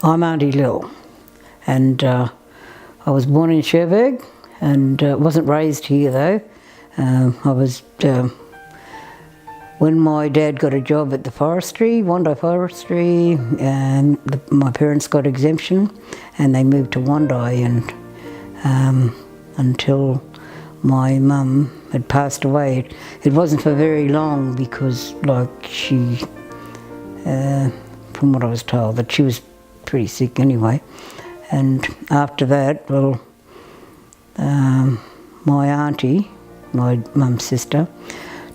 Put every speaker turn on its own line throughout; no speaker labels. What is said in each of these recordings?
I'm Aunty Lil, and I was born in Cherbourg and wasn't raised here though. When my dad got a job at the Wandi Forestry, and my parents got exemption and they moved to Wandi, and until my mum had passed away. It wasn't for very long because she, from what I was told, that she was pretty sick anyway. And after that, my auntie, my mum's sister,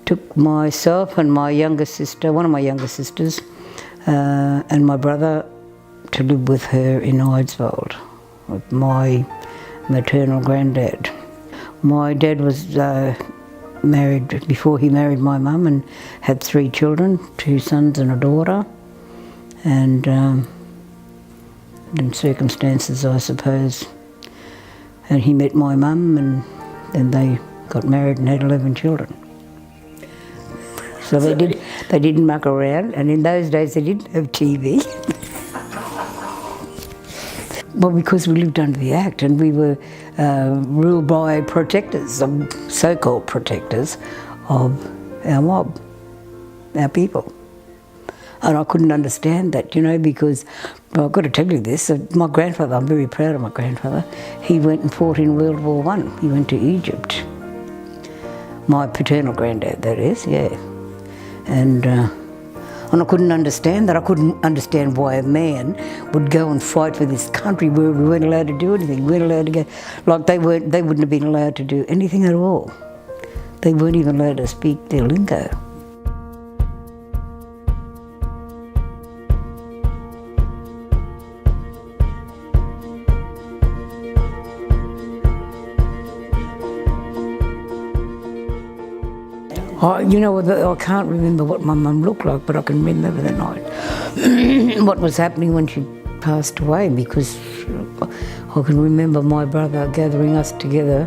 took myself and my younger sister, one of my younger sisters, and my brother to live with her in Eidsvold with my maternal granddad. My dad was married before he married my mum and had 3 children, 2 sons and a daughter. And in circumstances, I suppose, and he met my mum, and then they got married and had 11 children. So they didn't muck around, and in those days they didn't have TV. Well, because we lived under the Act and we were ruled by protectors, so-called protectors of our mob, our people. And I couldn't understand that, because, I've got to tell you this, my grandfather, I'm very proud of my grandfather, he went and fought in World War I. He went to Egypt. My paternal granddad, that is, yeah. And I couldn't understand that. I couldn't understand why a man would go and fight for this country where we weren't allowed to do anything. We weren't allowed to go, they wouldn't have been allowed to do anything at all. They weren't even allowed to speak their lingo. I can't remember what my mum looked like, but I can remember the night. What was happening when she passed away, because I can remember my brother gathering us together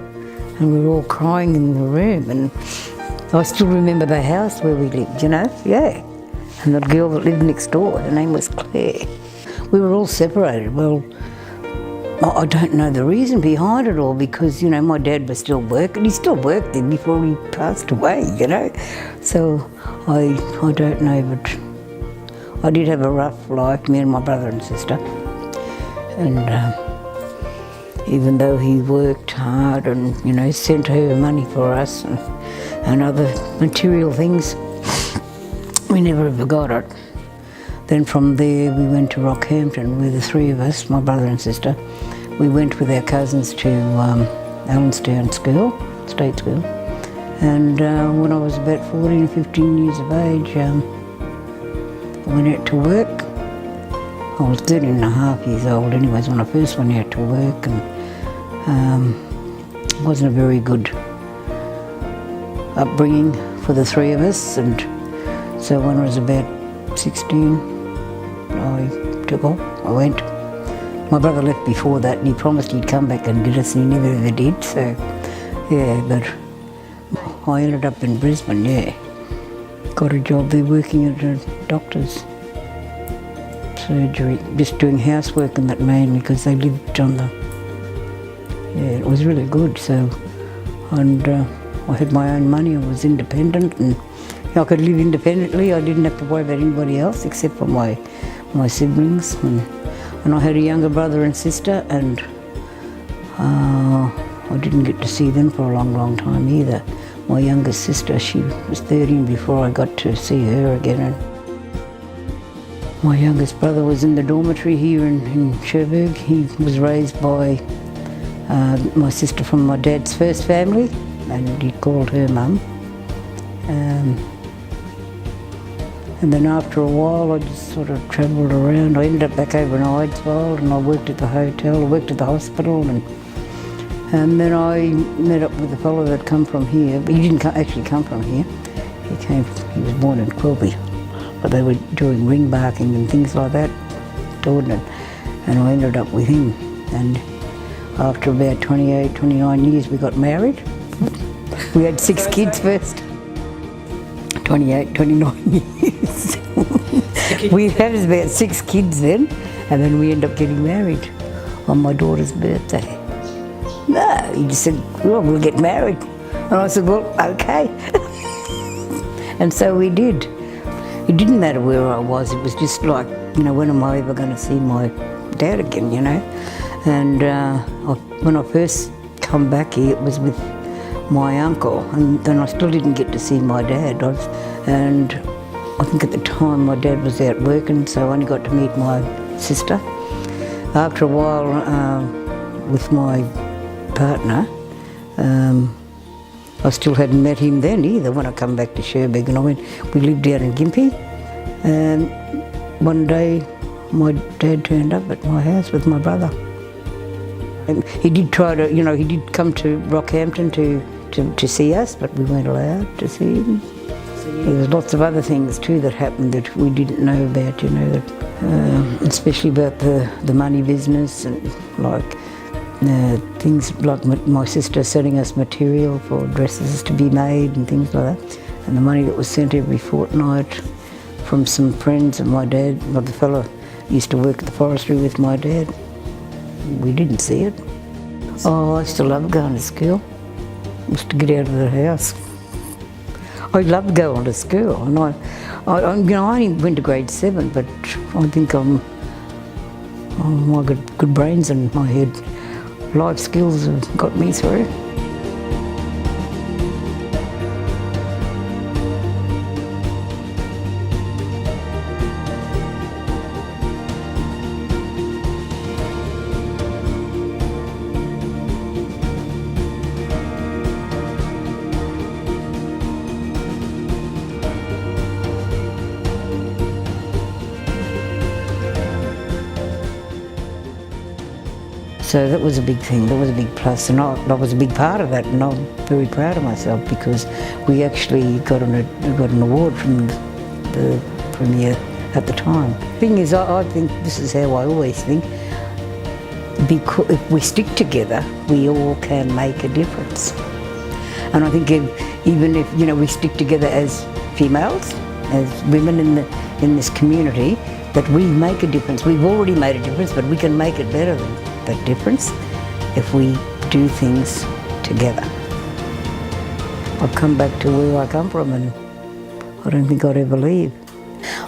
and we were all crying in the room, and I still remember the house where we lived, yeah. And the girl that lived next door, her name was Claire. We were all separated. Well, I don't know the reason behind it all, because, my dad was still working. He still worked then before he passed away, So I don't know, but I did have a rough life, me and my brother and sister. And even though he worked hard and, sent her money for us and other material things, we never ever got it. Then from there we went to Rockhampton with the 3 of us, my brother and sister. We went with our cousins to Allenstown School, state school. And when I was about 14 or 15 years of age, I went out to work. I was 13 and a half years old anyways when I first went out to work, and it wasn't a very good upbringing for the 3 of us. And so when I was about 16, I took off, I went. My brother left before that and he promised he'd come back and get us, and he never ever did, so yeah, but I ended up in Brisbane, yeah. Got a job there working at a doctor's surgery, just doing housework and that mainly, because they lived on it was really good, so, and I had my own money, I was independent, and I could live independently. I didn't have to worry about anybody else except for my siblings. And I had a younger brother and sister, and I didn't get to see them for a long, long time either. My youngest sister, she was 13 before I got to see her again. And my youngest brother was in the dormitory here in Cherbourg. He was raised by my sister from my dad's first family, and he called her mum. And then after a while I just sort of travelled around. I ended up back over in Eidsvold, and I worked at the hotel, I worked at the hospital, and then I met up with a fellow that come from here. But he didn't actually come from here. He was born in Quilby, but they were doing ring barking and things like that, and I ended up with him. And after about 28, 29 years we got married. We had 6 kids first. 28, 29 years. We had about 6 kids then, And then we end up getting married on my daughter's birthday. No, he just said, well, we'll get married. And I said, well, okay. And so we did. It didn't matter where I was. It was just like, when am I ever going to see my dad again, And when I first come back here, it was with my uncle, and then I still didn't get to see my dad. And I think at the time my dad was out working, so I only got to meet my sister. After a while, with my partner, I still hadn't met him then either when I come back to Cherbourg, and we lived down in Gympie, and one day my dad turned up at my house with my brother. And he did try to, he did come to Rockhampton to see us, but we weren't allowed to see him. There was lots of other things too that happened that we didn't know about, especially about the money business, and like things like my sister sending us material for dresses to be made and things like that, and the money that was sent every fortnight from some friends of my dad. The fellow used to work at the forestry with my dad. We didn't see it. Oh, I still love going to school. Just to get out of the house. I love going to school, and I only went to grade 7, but I think I got good brains in my head. Life skills have got me through. So that was a big thing, that was a big plus, and I was a big part of that, and I'm very proud of myself because we actually got an award from the Premier at the time. The thing is, I think this is how I always think, because if we stick together, we all can make a difference. And I think even if we stick together as females, as women in this community, that we make a difference. We've already made a difference, but we can make it better than that difference if we do things together. I've come back to where I come from, and I don't think I'd ever leave.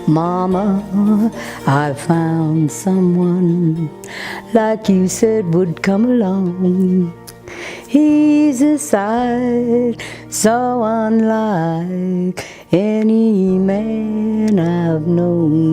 Mama, I found someone like you said would come along. He's a sight so unlike any man I've known.